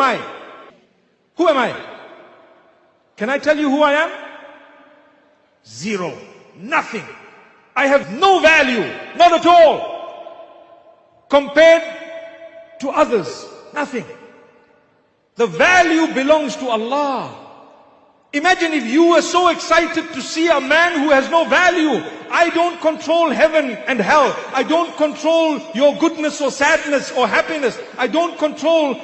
I? Who am I? Can I tell you who I am? Zero. Nothing. I have no value. Not at all. Compared to others. Nothing. The value belongs to Allah. Imagine if you were so excited to see a man who has no value. I don't control heaven and hell. I don't control your goodness or sadness or happiness. I don't control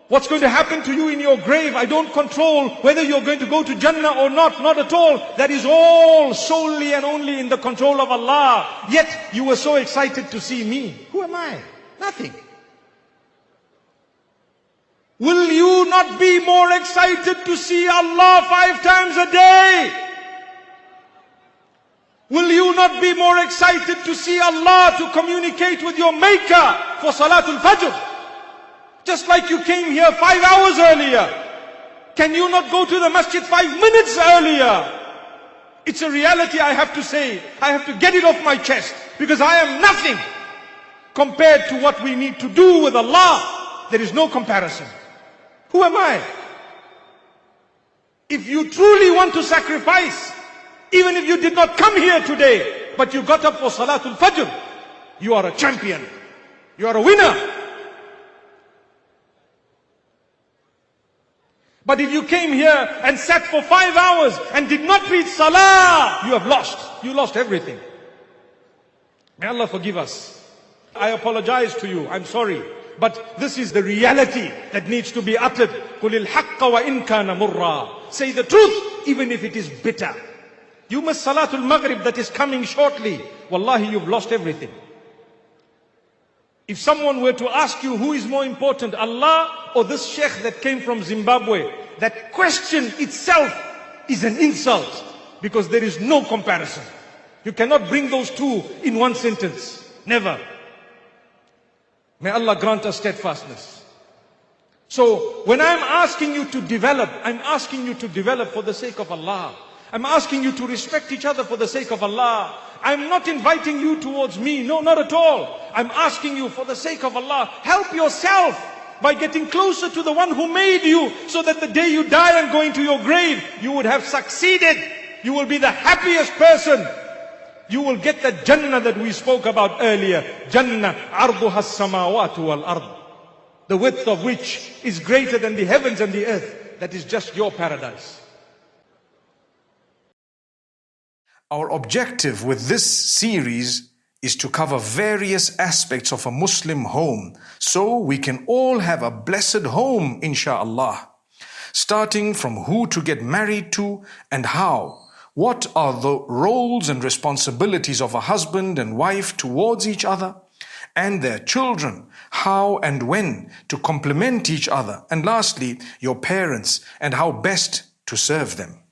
what's going to happen to you in your grave. I don't control whether you're going to go to Jannah or not. Not at all. That is all solely and only in the control of Allah. Yet you were so excited to see me. Who am I? Nothing. Will you not be more excited to see Allah 5 times a day? Will you not be more excited to see Allah, to communicate with your Maker for Salatul Fajr? Just like you came here 5 hours earlier. Can you not go to the masjid 5 minutes earlier? It's a reality, I have to say. I have to get it off my chest. Because I am nothing compared to what we need to do with Allah. There is no comparison. Who am I? If you truly want to sacrifice, even if you did not come here today, but you got up for Salatul Fajr, you are a champion. You are a winner. But if you came here and sat for 5 hours and did not read Salah, you have lost. You lost everything. May Allah forgive us. I apologize to you. I'm sorry. But this is the reality that needs to be uttered. قُلِ الْحَقَّ وَإِنْ كَانَ مُرًّا. Say the truth, even if it is bitter. You miss Salatul Maghrib that is coming shortly. Wallahi, you've lost everything. If someone were to ask you who is more important, Allah or this sheikh that came from Zimbabwe, that question itself is an insult, because there is no comparison. You cannot bring those two in one sentence. Never. May Allah grant us steadfastness. So when I'm asking you to develop, I'm asking you to develop for the sake of Allah. I'm asking you to respect each other for the sake of Allah. I'm not inviting you towards me. No, not at all. I'm asking you for the sake of Allah. Help yourself by getting closer to the one who made you, so that the day you die and go into your grave, you would have succeeded. You will be the happiest person. You will get the Jannah that we spoke about earlier. Jannah arduha as-samawatu wal-ard. The width of which is greater than the heavens and the earth. That is just your paradise. Our objective with this series is to cover various aspects of a Muslim home, so we can all have a blessed home, inshaAllah. Starting from who to get married to and how. What are the roles and responsibilities of a husband and wife towards each other and their children, how and when to complement each other, and lastly, your parents and how best to serve them.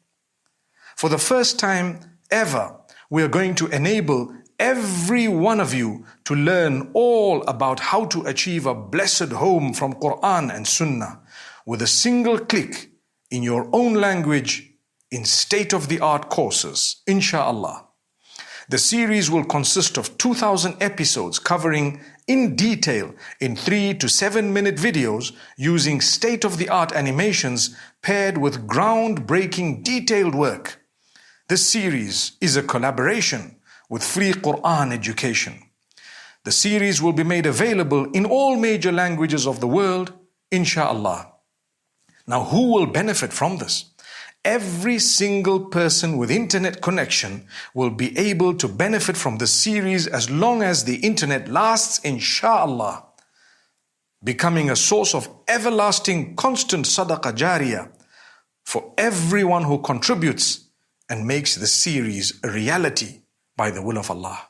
For the first time ever, we are going to enable every one of you to learn all about how to achieve a blessed home from Quran and Sunnah with a single click in your own language in state-of-the-art courses, inshaAllah. The series will consist of 2,000 episodes covering in detail in 3 to 7 minute videos using state-of-the-art animations paired with groundbreaking detailed work. This series is a collaboration with Free Quran Education. The series will be made available in all major languages of the world, inshaAllah. Now, who will benefit from this? Every single person with internet connection will be able to benefit from this series as long as the internet lasts, inshaAllah, becoming a source of everlasting constant sadaqah jariyah for everyone who contributes and makes the series a reality by the will of Allah.